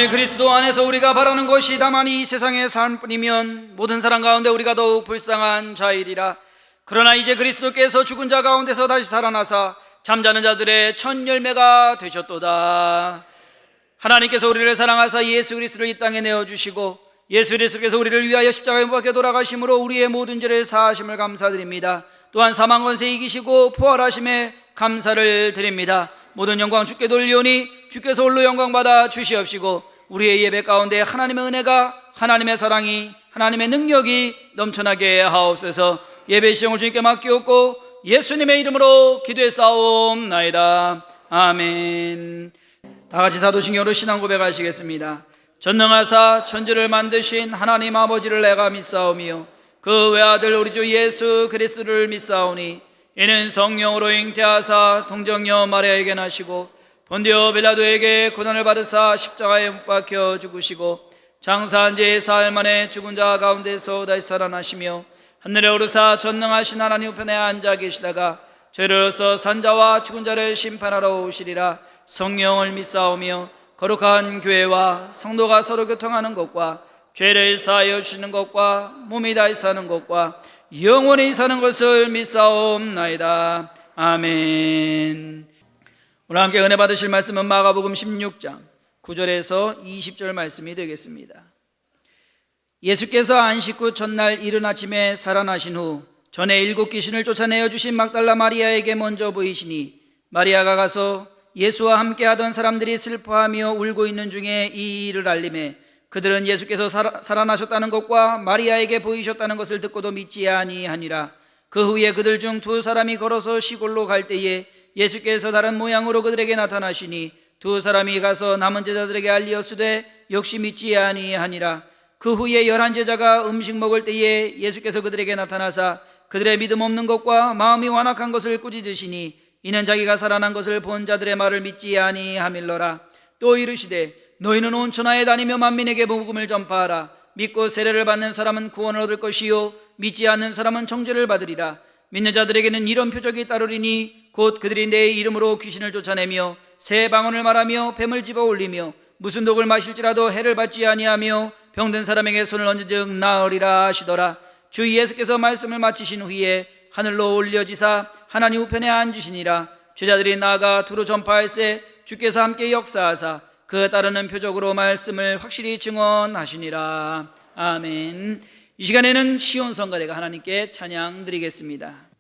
만일 그리스도 안에서 우리가 바라는 것이 다만 이 세상의 삶뿐이면 모든 사람 가운데 우리가 더욱 불쌍한 자이리라. 그러나 이제 그리스도께서 죽은 자 가운데서 다시 살아나사 잠자는 자들의 첫 열매가 되셨도다. 하나님께서 우리를 사랑하사 예수 그리스도를 이 땅에 내어주시고 예수 그리스도께서 우리를 위하여 십자가에 못 박혀 돌아가심으로 우리의 모든 죄를 사하심을 감사드립니다. 또한 사망 권세 이기시고 부활하심에 감사를 드립니다. 모든 영광 주께 돌리오니 주께서 홀로 영광받아 주시옵시고 우리의 예배 가운데 하나님의 은혜가, 하나님의 사랑이, 하나님의 능력이 넘쳐나게 하옵소서. 예배 시험을 주님께 맡기옵고 예수님의 이름으로 기도했사옵나이다. 아멘. 다같이 사도신경으로 신앙 고백하시겠습니다. 전능하사 천지를 만드신 하나님 아버지를 내가 믿사오며 그 외아들 우리 주 예수 그리스도를 믿사오니 이는 성령으로 잉태하사 동정녀 마리아에게 나시고 본디오 빌라도에게 고난을 받으사 십자가에 못 박혀 죽으시고 장사한 지 사흘 만에 죽은 자 가운데서 다시 살아나시며 하늘에 오르사 전능하신 하나님 우편에 앉아 계시다가 죄로서 산자와 죽은 자를 심판하러 오시리라. 성령을 믿사오며 거룩한 교회와 성도가 서로 교통하는 것과 죄를 사하여 주시는 것과 몸이 다시 사는 것과 영원히 사는 것을 믿사옵나이다. 아멘. 오늘 함께 은혜 받으실 말씀은 마가복음 16장 9절에서 20절 말씀이 되겠습니다. 예수께서 안식 후 첫날 이른 아침에 살아나신 후 전에 7 귀신을 쫓아내어 주신 막달라 마리아에게 먼저 보이시니 마리아가 가서 예수와 함께 하던 사람들이 슬퍼하며 울고 있는 중에 이 일을 알림에 그들은 예수께서 살아나셨다는 것과 마리아에게 보이셨다는 것을 듣고도 믿지 아니하니라. 그 후에 그들 중 2 사람이 걸어서 시골로 갈 때에 예수께서 다른 모양으로 그들에게 나타나시니 2 사람이 가서 남은 제자들에게 알리었으되 역시 믿지 아니하니라. 그 후에 11 제자가 음식 먹을 때에 예수께서 그들에게 나타나사 그들의 믿음 없는 것과 마음이 완악한 것을 꾸짖으시니 이는 자기가 살아난 것을 본 자들의 말을 믿지 아니함일러라. 또 이르시되 너희는 온 천하에 다니며 만민에게 복음을 전파하라. 믿고 세례를 받는 사람은 구원을 얻을 것이요 믿지 않는 사람은 정죄를 받으리라. 믿는 자들에게는 이런 표적이 따르리니 곧 그들이 내 이름으로 귀신을 쫓아내며 새 방언을 말하며 뱀을 집어 올리며 무슨 독을 마실지라도 해를 받지 아니하며 병든 사람에게 손을 얹은즉 나으리라 하시더라. 주 예수께서 말씀을 마치신 후에 하늘로 올려지사 하나님 우편에 앉으시니라. 제자들이 나아가 두루 전파할세 주께서 함께 역사하사 그 따르는 표적으로 말씀을 확실히 증언하시니라. 아멘. 이 시간에는 시온 성가대가 하나님께 찬양 드리겠습니다.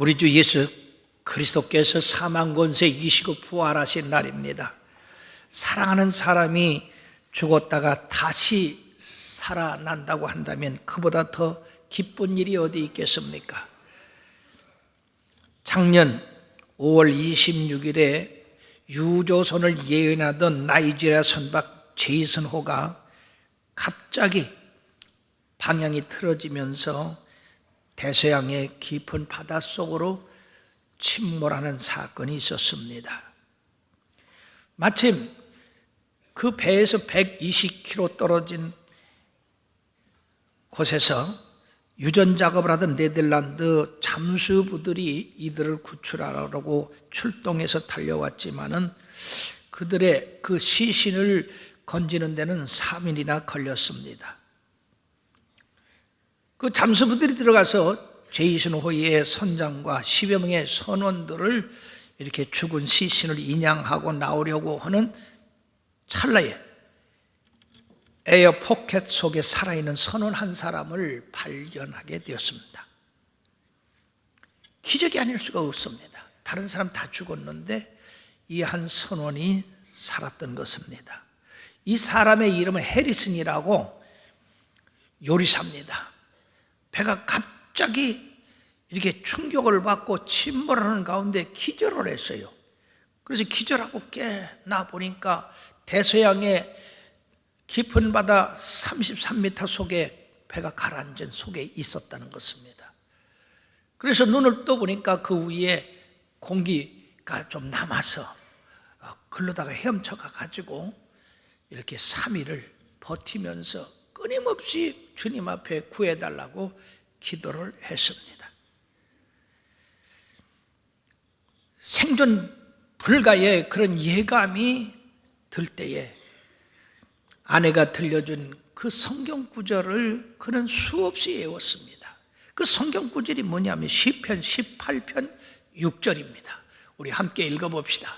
우리 주 예수 그리스도께서 사망 권세 이기시고 부활하신 날입니다. 사랑하는 사람이 죽었다가 다시 살아난다고 한다면 그보다 더 기쁜 일이 어디 있겠습니까? 작년 5월 26일에 유조선을 예언하던 나이지리아 선박 제이슨 호가 갑자기 방향이 틀어지면서 대서양의 깊은 바닷속으로 침몰하는 사건이 있었습니다. 마침 그 배에서 120km 떨어진 곳에서 유전 작업을 하던 네덜란드 잠수부들이 이들을 구출하려고 출동해서 달려왔지만은 그들의 그 시신을 건지는 데는 3일이나 걸렸습니다. 그 잠수부들이 들어가서 제이슨 호의 선장과 10여 명의 선원들을 이렇게 죽은 시신을 인양하고 나오려고 하는 찰나에 에어 포켓 속에 살아있는 선원 한 사람을 발견하게 되었습니다. 기적이 아닐 수가 없습니다. 다른 사람 다 죽었는데 이 한 선원이 살았던 것입니다. 이 사람의 이름은 해리슨이라고 요리사입니다. 배가 갑자기 이렇게 충격을 받고 침몰하는 가운데 기절을 했어요. 그래서 기절하고 깨나 보니까 대서양의 깊은 바다 33m 속에 배가 가라앉은 속에 있었다는 것입니다. 그래서 눈을 떠보니까 그 위에 공기가 좀 남아서 글로다가 헤엄쳐가 가지고 이렇게 3일을 버티면서 끊임없이 주님 앞에 구해달라고 기도를 했습니다. 생존 불가의 그런 예감이 들 때에 아내가 들려준 그 성경 구절을 그는 수없이 외웠습니다. 그 성경 구절이 뭐냐면 시편 18편 6절입니다. 우리 함께 읽어봅시다.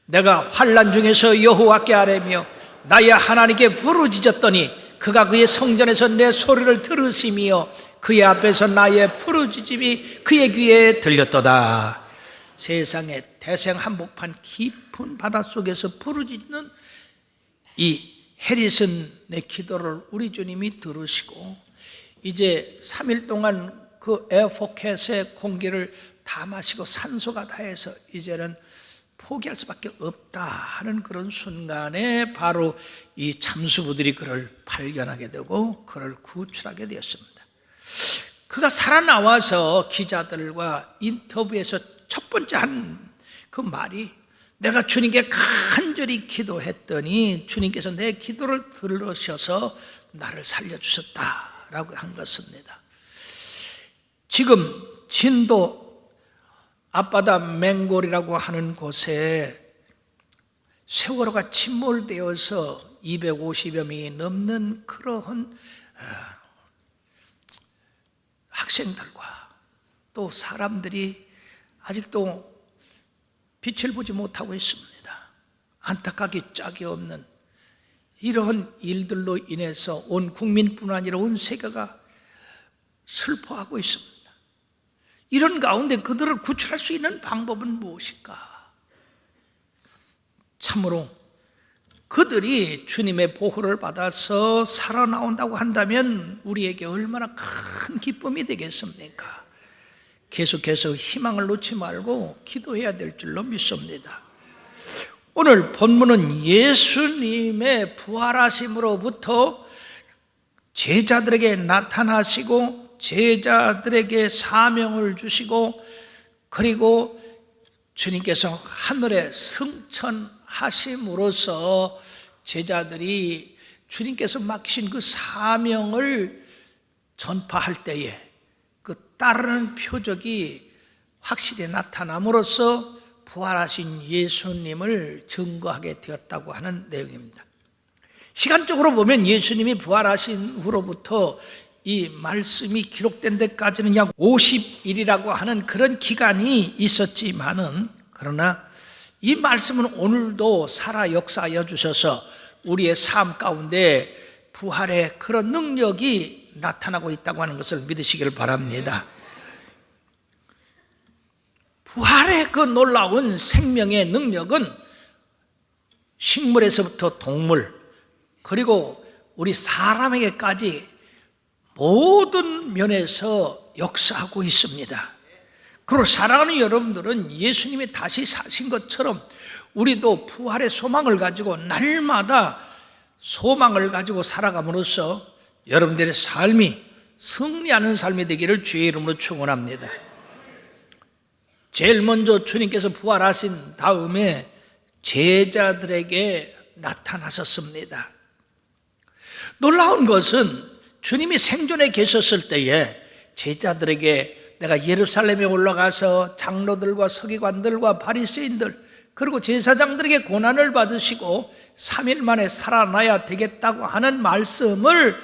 내가 환난 중에서 여호와께 아뢰며 나의 하나님께 부르짖었더니 그가 그의 성전에서 내 소리를 들으시며 그의 앞에서 나의 부르짖음이 그의 귀에 들렸도다. 세상에 대생 한복판 깊은 바닷속에서 부르짖는 이 해리슨의 기도를 우리 주님이 들으시고 이제 3일 동안 그 에어포켓의 공기를 다 마시고 산소가 다해서 이제는 포기할 수밖에 없다 하는 그런 순간에 바로 이 잠수부들이 그를 발견하게 되고 그를 구출하게 되었습니다. 그가 살아나와서 기자들과 인터뷰에서 첫 번째 한 그 말이 내가 주님께 간절히 기도했더니 주님께서 내 기도를 들으셔서 나를 살려주셨다라고 한 것입니다. 지금 진도 앞바다 맹골이라고 하는 곳에 세월호가 침몰되어서 250여 명이 넘는 그러한 학생들과 또 사람들이 아직도 빛을 보지 못하고 있습니다. 안타깝게 짝이 없는 이러한 일들로 인해서 온 국민뿐 아니라 온 세계가 슬퍼하고 있습니다. 이런 가운데 그들을 구출할 수 있는 방법은 무엇일까? 참으로 그들이 주님의 보호를 받아서 살아나온다고 한다면 우리에게 얼마나 큰 기쁨이 되겠습니까? 계속해서 희망을 놓지 말고 기도해야 될 줄로 믿습니다. 오늘 본문은 예수님의 부활하심으로부터 제자들에게 나타나시고 제자들에게 사명을 주시고 그리고 주님께서 하늘에 승천하심으로써 제자들이 주님께서 맡기신 그 사명을 전파할 때에 그 따르는 표적이 확실히 나타남으로써 부활하신 예수님을 증거하게 되었다고 하는 내용입니다. 시간적으로 보면 예수님이 부활하신 후로부터 이 말씀이 기록된 데까지는 약 50일이라고 하는 그런 기간이 있었지만은 그러나 이 말씀은 오늘도 살아 역사하여 주셔서 우리의 삶 가운데 부활의 그런 능력이 나타나고 있다고 하는 것을 믿으시길 바랍니다. 부활의 그 놀라운 생명의 능력은 식물에서부터 동물, 그리고 우리 사람에게까지 모든 면에서 역사하고 있습니다. 그리고 사랑하는 여러분들은 예수님이 다시 사신 것처럼 우리도 부활의 소망을 가지고 날마다 소망을 가지고 살아감으로써 여러분들의 삶이 승리하는 삶이 되기를 주의 이름으로 축원합니다. 제일 먼저 주님께서 부활하신 다음에 제자들에게 나타나셨습니다. 놀라운 것은 주님이 생존에 계셨을 때에 제자들에게 내가 예루살렘에 올라가서 장로들과 서기관들과 바리새인들 그리고 제사장들에게 고난을 받으시고 3일 만에 살아나야 되겠다고 하는 말씀을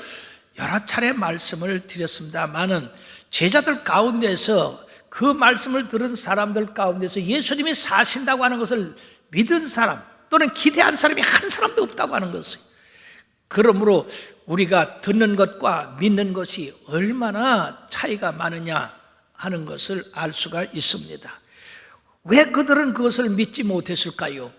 여러 차례 말씀을 드렸습니다만은 제자들 가운데서 그 말씀을 들은 사람들 가운데서 예수님이 사신다고 하는 것을 믿은 사람 또는 기대한 사람이 한 사람도 없다고 하는 것이에요. 그러므로 우리가 듣는 것과 믿는 것이 얼마나 차이가 많으냐 하는 것을 알 수가 있습니다. 왜 그들은 그것을 믿지 못했을까요?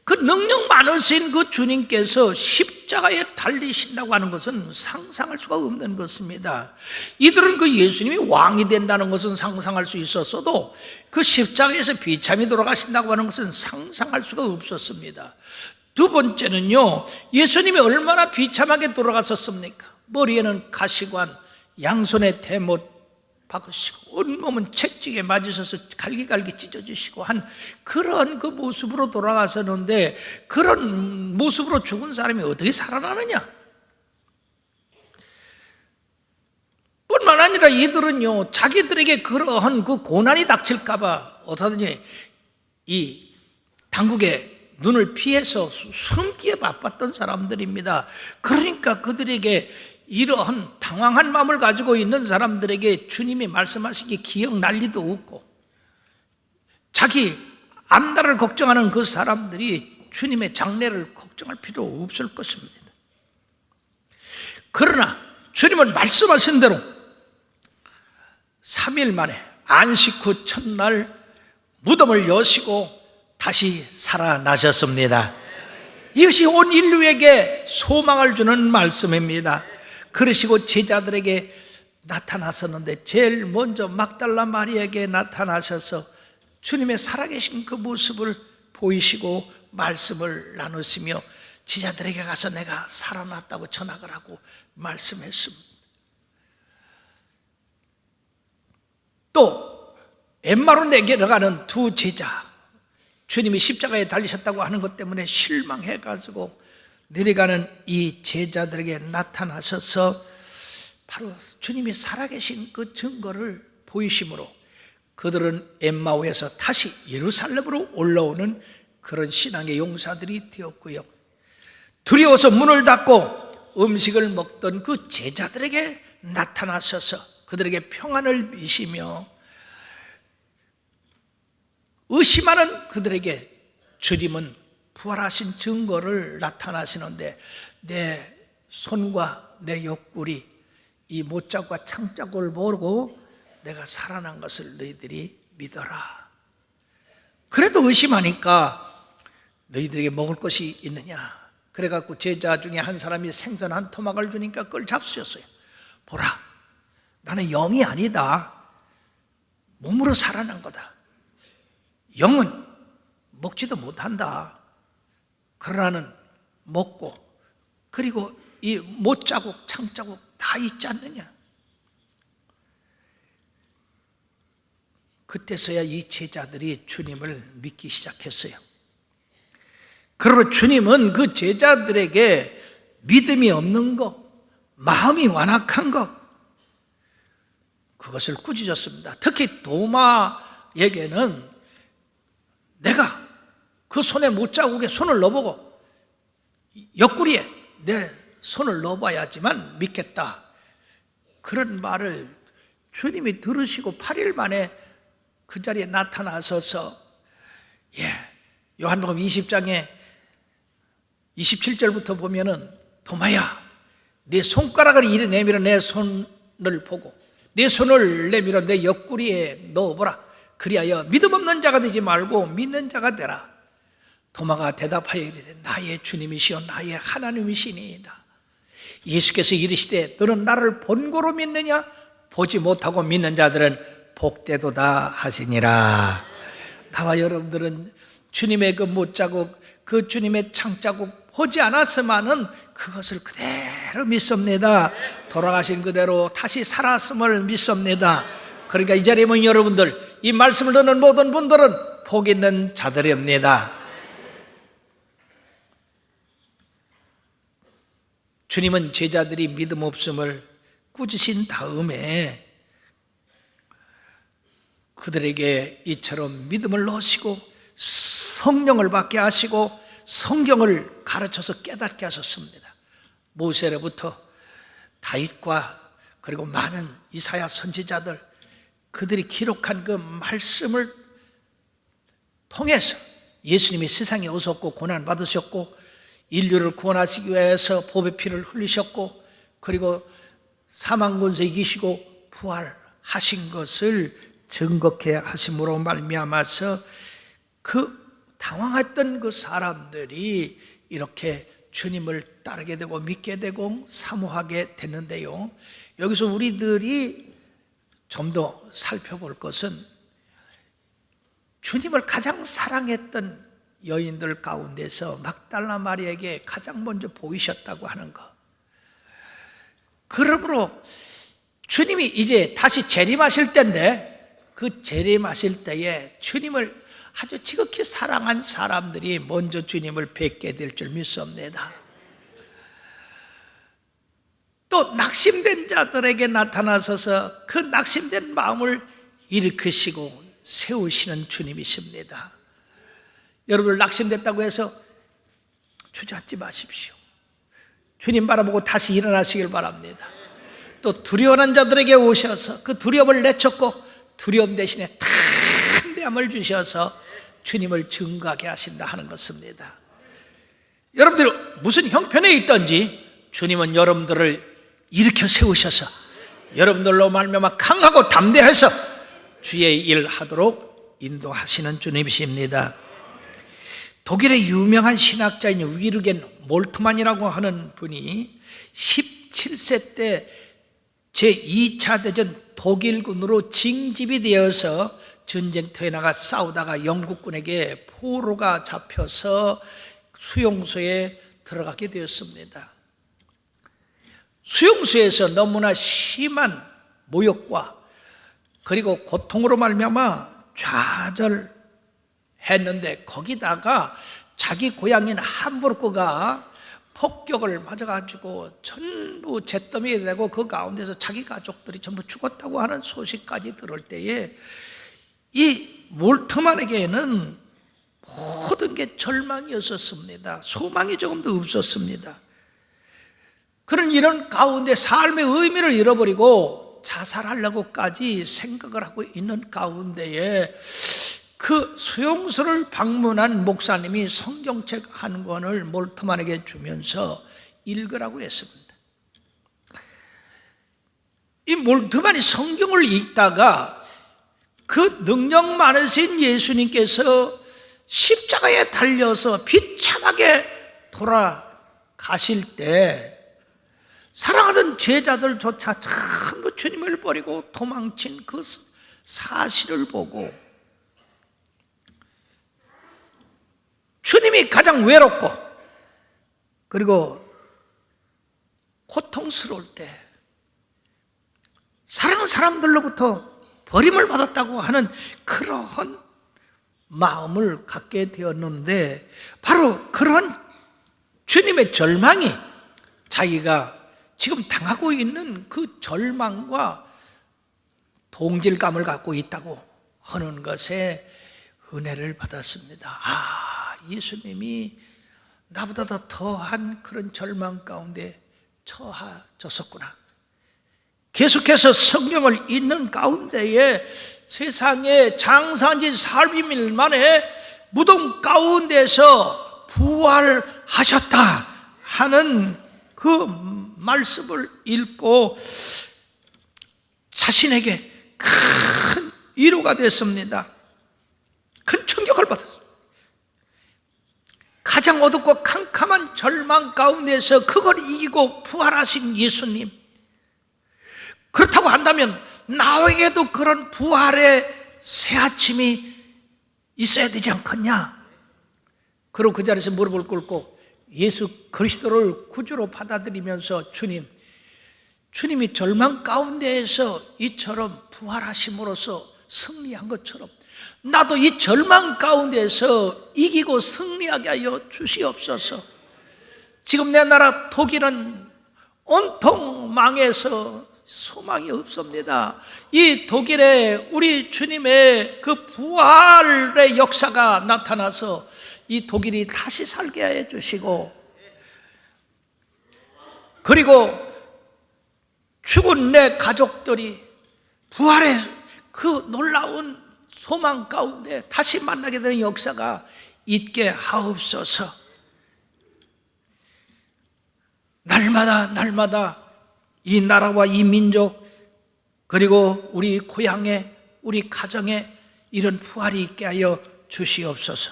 그 능력 많으신 그 주님께서 십자가에 달리신다고 하는 것은 상상할 수가 없는 것입니다. 이들은 그 예수님이 왕이 된다는 것은 상상할 수 있었어도 그 십자가에서 비참히 돌아가신다고 하는 것은 상상할 수가 없었습니다. 두 번째는요, 예수님이 얼마나 비참하게 돌아가셨습니까? 머리에는 가시관, 양손에 대못 박으시고 온몸은 채찍에 맞으셔서 갈기갈기 찢어지시고 한 그런 그 모습으로 돌아가셨는데 그런 모습으로 죽은 사람이 어떻게 살아나느냐? 뿐만 아니라 이들은요, 자기들에게 그러한 그 고난이 닥칠까봐 어떠든지 이 당국에 눈을 피해서 숨기에 바빴던 사람들입니다. 그러니까 그들에게 이러한 당황한 마음을 가지고 있는 사람들에게 주님이 말씀하신 게 기억날 리도 없고, 자기 앞날을 걱정하는 그 사람들이 주님의 장래를 걱정할 필요 없을 것입니다. 그러나 주님은 말씀하신 대로 3일 만에 안식 후 첫날 무덤을 여시고 다시 살아나셨습니다. 이것이 온 인류에게 소망을 주는 말씀입니다. 그러시고 제자들에게 나타나셨는데 제일 먼저 막달라 마리아에게 나타나셔서 주님의 살아계신 그 모습을 보이시고 말씀을 나누시며 제자들에게 가서 내가 살아났다고 전하걸 하고 말씀했습니다. 또 엠마로 내려가는 두 제자, 주님이 십자가에 달리셨다고 하는 것 때문에 실망해가지고 내려가는 이 제자들에게 나타나셔서 바로 주님이 살아계신 그 증거를 보이심으로 그들은 엠마오에서 다시 예루살렘으로 올라오는 그런 신앙의 용사들이 되었고요, 두려워서 문을 닫고 음식을 먹던 그 제자들에게 나타나셔서 그들에게 평안을 비시며 의심하는 그들에게 주님은 부활하신 증거를 나타나시는데 내 손과 내 옆구리 이 못자국과 창자국을 보고 내가 살아난 것을 너희들이 믿어라. 그래도 의심하니까 너희들에게 먹을 것이 있느냐? 그래갖고 제자 중에 한 사람이 생선 한 토막을 주니까 그걸 잡수셨어요. 보라, 나는 영이 아니다. 몸으로 살아난 거다. 영은 먹지도 못한다. 그러나는 먹고 그리고 이 못자국, 창자국 다 있지 않느냐? 그때서야 이 제자들이 주님을 믿기 시작했어요. 그리고 주님은 그 제자들에게 믿음이 없는 것, 마음이 완악한 것, 그것을 꾸짖었습니다. 특히 도마에게는 내가 그 손에 못자국에 손을 넣어보고 옆구리에 내 손을 넣어봐야지만 믿겠다. 그런 말을 주님이 들으시고 8일 만에 그 자리에 나타나셔서 요한복음 20장에 27절부터 보면은 도마야, 내 손가락을 이리 내밀어 내 손을 보고 내 손을 내밀어 내 옆구리에 넣어보라. 그리하여 믿음 없는 자가 되지 말고 믿는 자가 되라. 도마가 대답하여 이르되 나의 주님이시여 나의 하나님이시니이다. 예수께서 이르시되 너는 나를 본고로 믿느냐? 보지 못하고 믿는 자들은 복되도다 하시니라. 나와 여러분들은 주님의 그 못자국, 그 주님의 창자국 보지 않았으면은 그것을 그대로 믿습니다. 돌아가신 그대로 다시 살았음을 믿습니다. 그러니까 이 자리에 있는 여러분들, 이 말씀을 듣는 모든 분들은 복 있는 자들입니다. 주님은 제자들이 믿음 없음을 꾸짖으신 다음에 그들에게 이처럼 믿음을 넣으시고 성령을 받게 하시고 성경을 가르쳐서 깨닫게 하셨습니다. 모세로부터 다윗과 그리고 많은 이사야 선지자들, 그들이 기록한 그 말씀을 통해서 예수님이 세상에 오셨고 고난받으셨고 인류를 구원하시기 위해서 보배 피를 흘리셨고 그리고 사망 권세 이기시고 부활하신 것을 증거케 하심으로 말미암아서 그 당황했던 그 사람들이 이렇게 주님을 따르게 되고 믿게 되고 사모하게 됐는데요, 여기서 우리들이 좀 더 살펴볼 것은 주님을 가장 사랑했던 여인들 가운데서 막달라 마리아에게 가장 먼저 보이셨다고 하는 것. 그러므로 주님이 이제 다시 재림하실 때인데 그 재림하실 때에 주님을 아주 지극히 사랑한 사람들이 먼저 주님을 뵙게 될 줄 믿습니다. 또 낙심된 자들에게 나타나셔서 그 낙심된 마음을 일으키시고 세우시는 주님이십니다. 여러분 낙심됐다고 해서 주저앉지 마십시오. 주님 바라보고 다시 일어나시길 바랍니다. 또 두려워하는 자들에게 오셔서 그 두려움을 내쫓고 두려움 대신에 담대함을 주셔서 주님을 증거하게 하신다 하는 것입니다. 여러분들 무슨 형편에 있든지 주님은 여러분들을 일으켜 세우셔서 여러분들로 말미암아 강하고 담대해서 주의 일 하도록 인도하시는 주님이십니다. 독일의 유명한 신학자인 위르겐 몰트만이라고 하는 분이 17세 때 제2차 대전 독일군으로 징집이 되어서 전쟁터에 나가 싸우다가 영국군에게 포로가 잡혀서 수용소에 들어가게 되었습니다. 수용소에서 너무나 심한 모욕과 그리고 고통으로 말미암아 좌절했는데 거기다가 자기 고향인 함부르크가 폭격을 맞아가지고 전부 잿더미가 되고 그 가운데서 자기 가족들이 전부 죽었다고 하는 소식까지 들을 때에 이 몰트만에게는 모든 게 절망이었었습니다. 소망이 조금도 없었습니다. 그런 이런 가운데 삶의 의미를 잃어버리고 자살하려고까지 생각을 하고 있는 가운데에 그 수용소를 방문한 목사님이 성경책 한 권을 몰트만에게 주면서 읽으라고 했습니다. 이 몰트만이 성경을 읽다가 그 능력 많으신 예수님께서 십자가에 달려서 비참하게 돌아가실 때 사랑하던 제자들조차 전부 주님을 버리고 도망친 그 사실을 보고 주님이 가장 외롭고 그리고 고통스러울 때 사랑하는 사람들로부터 버림을 받았다고 하는 그러한 마음을 갖게 되었는데 바로 그런 주님의 절망이 자기가 지금 당하고 있는 그 절망과 동질감을 갖고 있다고 하는 것에 은혜를 받았습니다. 아, 예수님이 나보다 더 더한 그런 절망 가운데 처하셨었구나. 계속해서 성경을 읽는 가운데에 세상에 장사한 지 40일 만에 무덤 가운데서 부활하셨다 하는 그 말씀을 읽고 자신에게 큰 위로가 됐습니다. 큰 충격을 받았어요. 가장 어둡고 캄캄한 절망 가운데서 그걸 이기고 부활하신 예수님, 그렇다고 한다면 나에게도 그런 부활의 새 아침이 있어야 되지 않겠냐? 그리고 그 자리에서 무릎을 꿇고 예수 그리스도를 구주로 받아들이면서 주님이 절망 가운데에서 이처럼 부활하심으로써 승리한 것처럼 나도 이 절망 가운데에서 이기고 승리하게 하여 주시옵소서. 지금 내 나라 독일은 온통 망해서 소망이 없습니다. 이 독일에 우리 주님의 그 부활의 역사가 나타나서 이 독일이 다시 살게 해 주시고, 그리고 죽은 내 가족들이 부활의 그 놀라운 소망 가운데 다시 만나게 되는 역사가 있게 하옵소서. 날마다 이 나라와 이 민족, 그리고 우리 고향에, 우리 가정에 이런 부활이 있게 하여 주시옵소서.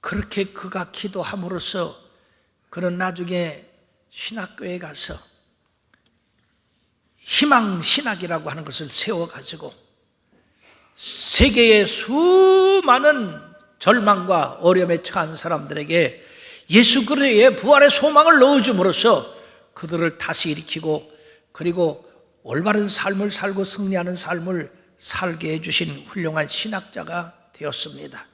그렇게 그가 기도함으로써 그는 나중에 신학교에 가서 희망신학이라고 하는 것을 세워가지고 세계의 수많은 절망과 어려움에 처한 사람들에게 예수 그리스도의 부활의 소망을 넣어줌으로써 그들을 다시 일으키고, 그리고 올바른 삶을 살고 승리하는 삶을 살게 해주신 훌륭한 신학자가 되었습니다.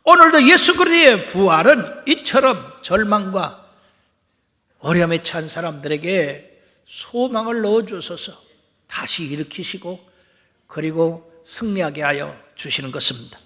오늘도 예수 그리스도의 부활은 이처럼 절망과 어려움에 처한 사람들에게 소망을 넣어주셔서 다시 일으키시고 그리고 승리하게 하여 주시는 것입니다.